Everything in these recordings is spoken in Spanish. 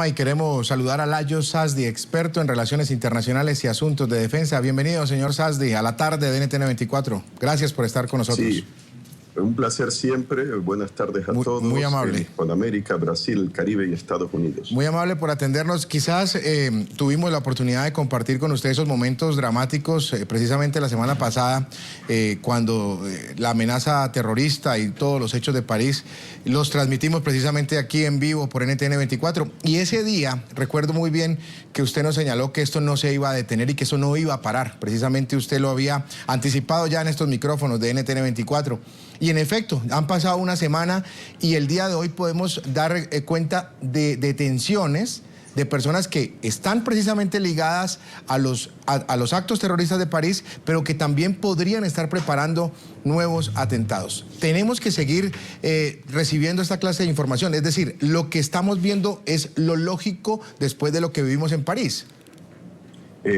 Y queremos saludar a Layo Sasdi, experto en relaciones internacionales y asuntos de defensa. Bienvenido, señor Sasdi, a la tarde de NTN 24. Gracias por estar con nosotros. Sí, un placer siempre. Buenas tardes a todos. Muy amable. En Hispanoamérica, Brasil, el Caribe y Estados Unidos. Muy amable por atendernos. Quizás tuvimos la oportunidad de compartir con usted esos momentos dramáticos, precisamente la semana pasada, cuando la amenaza terrorista y todos los hechos de París los transmitimos precisamente aquí en vivo por NTN 24. Y ese día, recuerdo muy bien que usted nos señaló que esto no se iba a detener y que eso no iba a parar. Precisamente usted lo había anticipado ya en estos micrófonos de NTN 24. Y en efecto, han pasado una semana y el día de hoy podemos dar cuenta de detenciones de personas que están precisamente ligadas a los actos terroristas de París, pero que también podrían estar preparando nuevos atentados. Tenemos que seguir recibiendo esta clase de información, es decir, lo que estamos viendo es lo lógico después de lo que vivimos en París.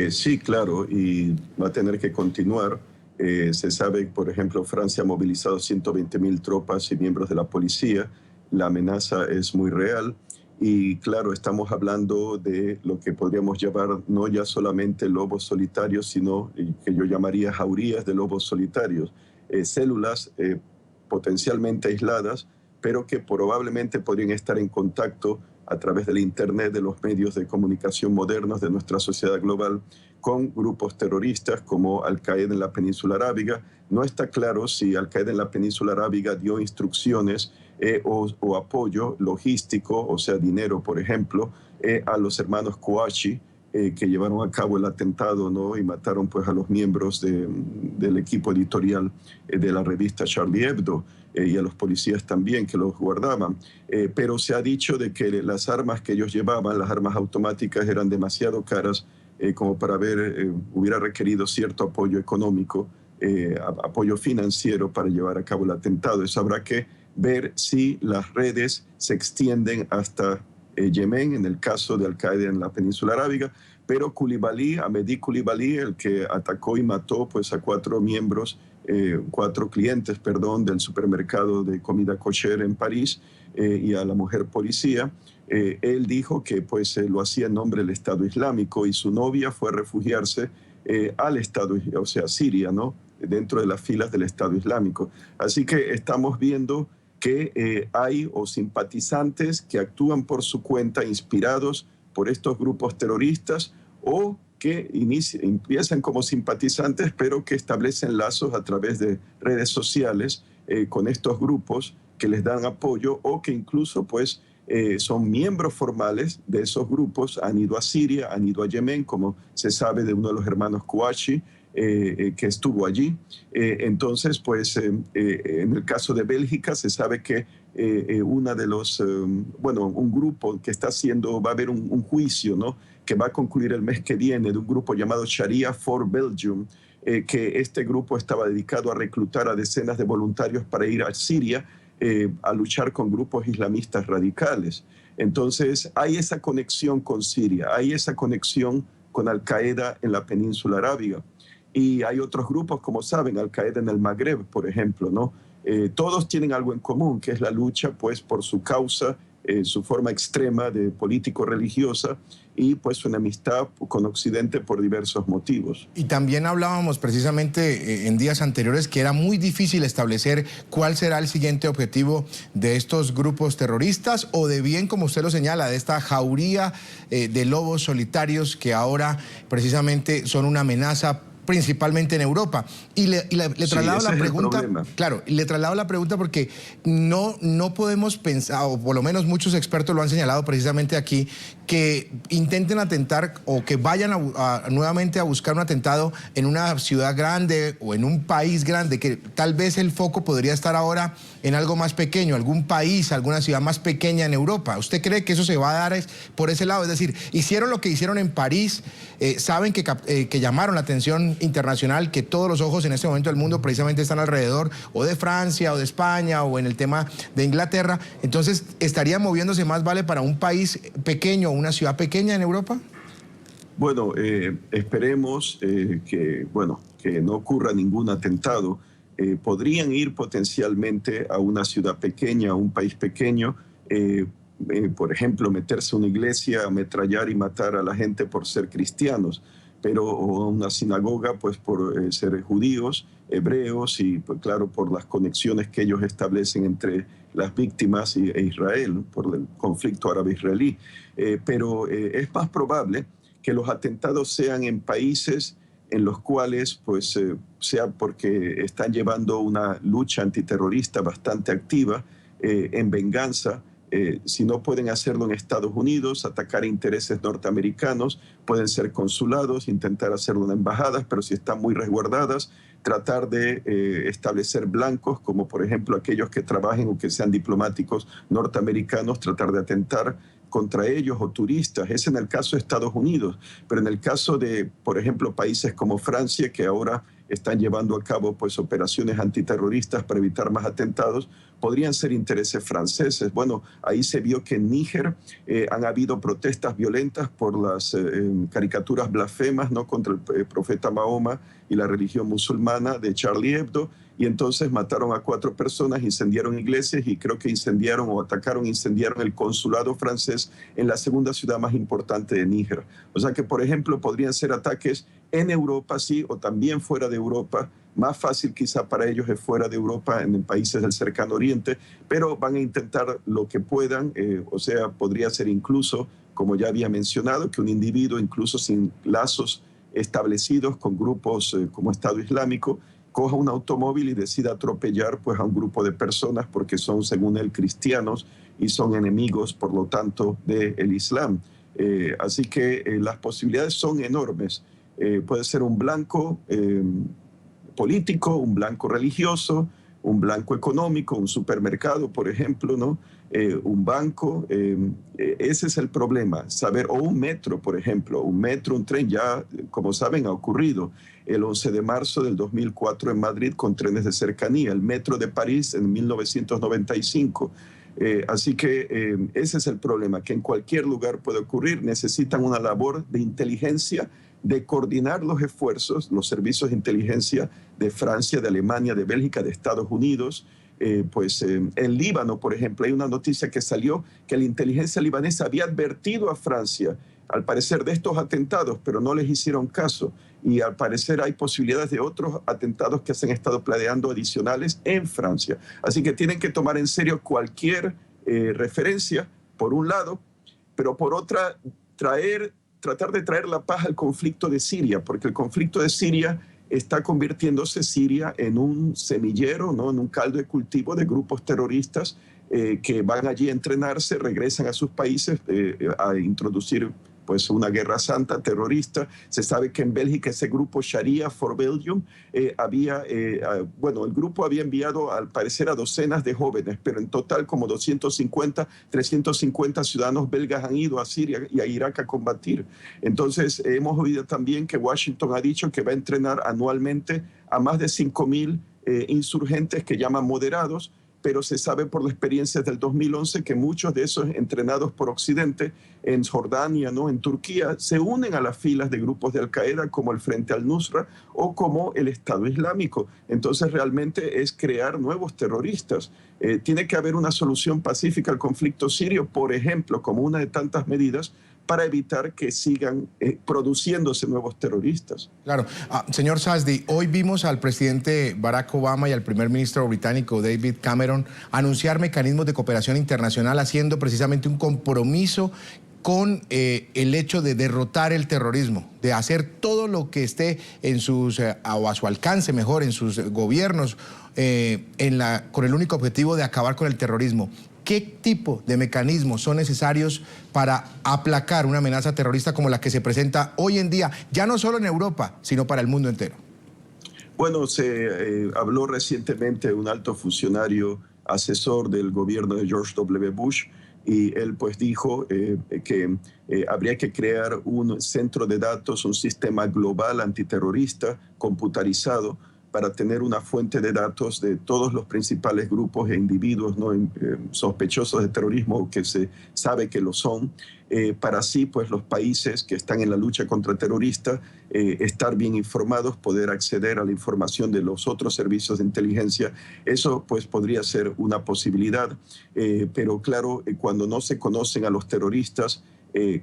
Sí, claro, y va a tener que continuar. Se sabe, por ejemplo, Francia ha movilizado 120.000 tropas y miembros de la policía. La amenaza es muy real y, claro, estamos hablando de lo que podríamos llamar no ya solamente lobos solitarios, sino que yo llamaría jaurías de lobos solitarios. Células potencialmente aisladas, pero que probablemente podrían estar en contacto a través del Internet, de los medios de comunicación modernos de nuestra sociedad global, con grupos terroristas como Al-Qaeda en la península arábiga. No está claro si Al-Qaeda en la península arábiga dio instrucciones o apoyo logístico, o sea, dinero, por ejemplo, a los hermanos Kouachi, que llevaron a cabo el atentado, ¿no? Y mataron pues a los miembros del equipo editorial de la revista Charlie Hebdo y a los policías también que los guardaban. Pero se ha dicho de que las armas que ellos llevaban, las armas automáticas, eran demasiado caras como para hubiera requerido cierto apoyo económico, apoyo financiero para llevar a cabo el atentado. Eso habrá que ver si las redes se extienden hasta Yemen, en el caso de Al-Qaeda en la península arábiga, pero Ahmedi Coulibaly, el que atacó y mató pues, a cuatro clientes del supermercado de comida kosher en París y a la mujer policía, él dijo que pues, lo hacía en nombre del Estado Islámico y su novia fue a refugiarse al Estado, o sea, Siria, ¿no? Dentro de las filas del Estado Islámico. Así que estamos viendo que hay simpatizantes que actúan por su cuenta, inspirados por estos grupos terroristas, o que empiezan como simpatizantes, pero que establecen lazos a través de redes sociales con estos grupos que les dan apoyo, o que incluso pues, son miembros formales de esos grupos, han ido a Siria, han ido a Yemen, como se sabe de uno de los hermanos Kouachi, que estuvo allí. Entonces, pues, en el caso de Bélgica se sabe que un grupo que está haciendo, va a haber un juicio, ¿no? Que va a concluir el mes que viene, de un grupo llamado Sharia for Belgium, que este grupo estaba dedicado a reclutar a decenas de voluntarios para ir a Siria a luchar con grupos islamistas radicales. Entonces, hay esa conexión con Siria, hay esa conexión con Al-Qaeda en la península arábiga. Y hay otros grupos, como saben, Al-Qaeda en el Magreb, por ejemplo, ¿no? Todos tienen algo en común, que es la lucha, pues, por su causa, su forma extrema de político-religiosa y, pues, su enemistad con Occidente por diversos motivos. Y también hablábamos precisamente en días anteriores que era muy difícil establecer cuál será el siguiente objetivo de estos grupos terroristas o de bien, como usted lo señala, de esta jauría de lobos solitarios que ahora precisamente son una amenaza principalmente en Europa. Y le traslado la pregunta, claro, le traslado la pregunta porque no podemos pensar, o por lo menos muchos expertos lo han señalado precisamente aquí, que intenten atentar o que vayan nuevamente a buscar un atentado en una ciudad grande o en un país grande, que tal vez el foco podría estar ahora en algo más pequeño, algún país, alguna ciudad más pequeña en Europa. ¿Usted cree que eso se va a dar por ese lado? Es decir, hicieron lo que hicieron en París, saben que llamaron la atención internacional, que todos los ojos en este momento del mundo precisamente están alrededor o de Francia o de España o en el tema de Inglaterra. Entonces, ¿estaría moviéndose más vale para un país pequeño o una ciudad pequeña en Europa? Bueno, esperemos que no ocurra ningún atentado. Podrían ir potencialmente a una ciudad pequeña, a un país pequeño, por ejemplo, meterse a una iglesia, ametrallar y matar a la gente por ser cristianos, pero o una sinagoga pues por ser judíos, hebreos y pues claro por las conexiones que ellos establecen entre las víctimas e Israel, ¿no? Por el conflicto árabe-israelí. Pero es más probable que los atentados sean en países en los cuales pues sea porque están llevando una lucha antiterrorista bastante activa en venganza. Si no pueden hacerlo en Estados Unidos, atacar intereses norteamericanos, pueden ser consulados, intentar hacerlo en embajadas, pero si están muy resguardadas, tratar de establecer blancos, como por ejemplo aquellos que trabajen o que sean diplomáticos norteamericanos, tratar de atentar contra ellos o turistas. Es en el caso de Estados Unidos, pero en el caso de, por ejemplo, países como Francia, que ahora están llevando a cabo pues operaciones antiterroristas para evitar más atentados, podrían ser intereses franceses. Bueno, ahí se vio que en Níger han habido protestas violentas por las caricaturas blasfemas, ¿no?, contra el profeta Mahoma y la religión musulmana de Charlie Hebdo, y entonces mataron a 4 personas, incendiaron iglesias y creo que incendiaron o atacaron, incendiaron el consulado francés en la segunda ciudad más importante de Níger. O sea que, por ejemplo, podrían ser ataques en Europa, sí, o también fuera de Europa. Más fácil quizá para ellos es fuera de Europa, en países del cercano oriente, pero van a intentar lo que puedan, o sea, podría ser incluso, como ya había mencionado, que un individuo, incluso sin lazos establecidos con grupos como Estado Islámico, coja un automóvil y decida atropellar pues, a un grupo de personas porque son, según él, cristianos y son enemigos, por lo tanto, del Islam. Así que las posibilidades son enormes. Puede ser un blanco político, un blanco religioso, un blanco económico, un supermercado, por ejemplo, ¿no? Un banco. Ese es el problema, saber, o un metro, por ejemplo, un metro, un tren, ya, como saben, ha ocurrido el 11 de marzo del 2004 en Madrid con trenes de cercanía, el metro de París en 1995. Así que ese es el problema, que en cualquier lugar puede ocurrir. Necesitan una labor de inteligencia, de coordinar los esfuerzos, los servicios de inteligencia de Francia, de Alemania, de Bélgica, de Estados Unidos. En Líbano, por ejemplo, hay una noticia que salió que la inteligencia libanesa había advertido a Francia, al parecer, de estos atentados, pero no les hicieron caso. Y al parecer hay posibilidades de otros atentados que se han estado planeando adicionales en Francia. Así que tienen que tomar en serio cualquier referencia, por un lado, pero por otra, tratar de traer la paz al conflicto de Siria, porque el conflicto de Siria está convirtiéndose Siria en un semillero, ¿no?, en un caldo de cultivo de grupos terroristas que van allí a entrenarse, regresan a sus países a introducir pues una guerra santa terrorista. Se sabe que en Bélgica ese grupo Sharia for Belgium el grupo había enviado al parecer a docenas de jóvenes, pero en total como 250, 350 ciudadanos belgas han ido a Siria y a Irak a combatir. Entonces hemos oído también que Washington ha dicho que va a entrenar anualmente a más de 5.000 insurgentes que llaman moderados, pero se sabe por las experiencias del 2011 que muchos de esos entrenados por Occidente en Jordania, ¿no?, en Turquía, se unen a las filas de grupos de Al-Qaeda como el Frente al-Nusra o como el Estado Islámico. Entonces realmente es crear nuevos terroristas. Tiene que haber una solución pacífica al conflicto sirio, por ejemplo, como una de tantas medidas para evitar que sigan produciéndose nuevos terroristas. Claro. Señor Sazdi, hoy vimos al presidente Barack Obama y al primer ministro británico David Cameron anunciar mecanismos de cooperación internacional, haciendo precisamente un compromiso con el hecho de derrotar el terrorismo, de hacer todo lo que esté en sus, o a su alcance mejor, en sus gobiernos, con el único objetivo de acabar con el terrorismo. ¿Qué tipo de mecanismos son necesarios para aplacar una amenaza terrorista como la que se presenta hoy en día, ya no solo en Europa, sino para el mundo entero? Bueno, se habló recientemente de un alto funcionario asesor del gobierno de George W. Bush, y él pues dijo que habría que crear un centro de datos, un sistema global antiterrorista computarizado para tener una fuente de datos de todos los principales grupos e individuos, ¿no? Sospechosos de terrorismo, que se sabe que lo son, para así pues los países que están en la lucha contra el terrorista estar bien informados, poder acceder a la información de los otros servicios de inteligencia. Eso pues podría ser una posibilidad, pero claro, cuando no se conocen a los terroristas,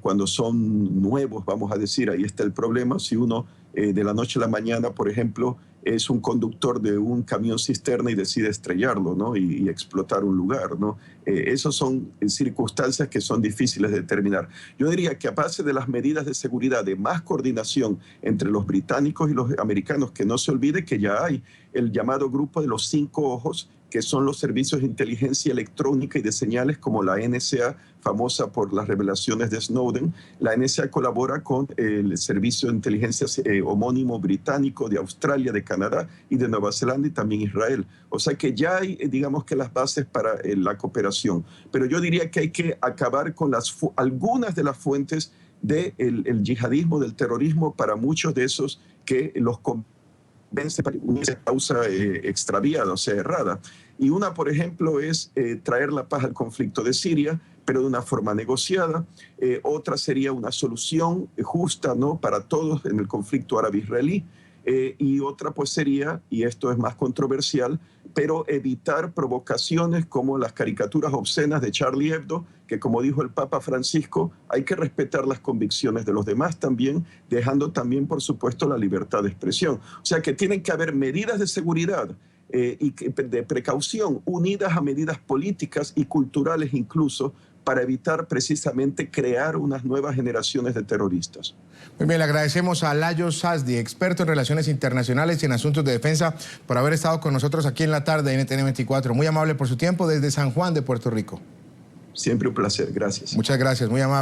cuando son nuevos, vamos a decir, ahí está el problema. Si uno de la noche a la mañana, por ejemplo, es un conductor de un camión cisterna y decide estrellarlo, ¿no? y explotar un lugar, ¿no? Esas son circunstancias que son difíciles de determinar. Yo diría que a base de las medidas de seguridad, de más coordinación entre los británicos y los americanos, que no se olvide que ya hay el llamado grupo de los 5 ojos, que son los servicios de inteligencia electrónica y de señales como la NSA, famosa por las revelaciones de Snowden. La NSA colabora con el servicio de inteligencia homónimo británico de Australia, de Canadá y de Nueva Zelanda y también Israel. O sea que ya hay, digamos que las bases para la cooperación. Pero yo diría que hay que acabar con algunas de las fuentes del yihadismo, del terrorismo, para muchos de esos que los vence para una causa extraviada, o sea, errada. Y una, por ejemplo, es traer la paz al conflicto de Siria, pero de una forma negociada. Otra sería una solución justa, ¿no?, para todos en el conflicto árabe-israelí. Y otra pues sería, y esto es más controversial, pero evitar provocaciones como las caricaturas obscenas de Charlie Hebdo, que como dijo el Papa Francisco, hay que respetar las convicciones de los demás también, dejando también, por supuesto, la libertad de expresión. O sea que tienen que haber medidas de seguridad y de precaución unidas a medidas políticas y culturales incluso, para evitar precisamente crear unas nuevas generaciones de terroristas. Muy bien, le agradecemos a Lajos Sasdi, experto en relaciones internacionales y en asuntos de defensa, por haber estado con nosotros aquí en la tarde de NTN 24. Muy amable por su tiempo desde San Juan de Puerto Rico. Siempre un placer, gracias. Muchas gracias, muy amable.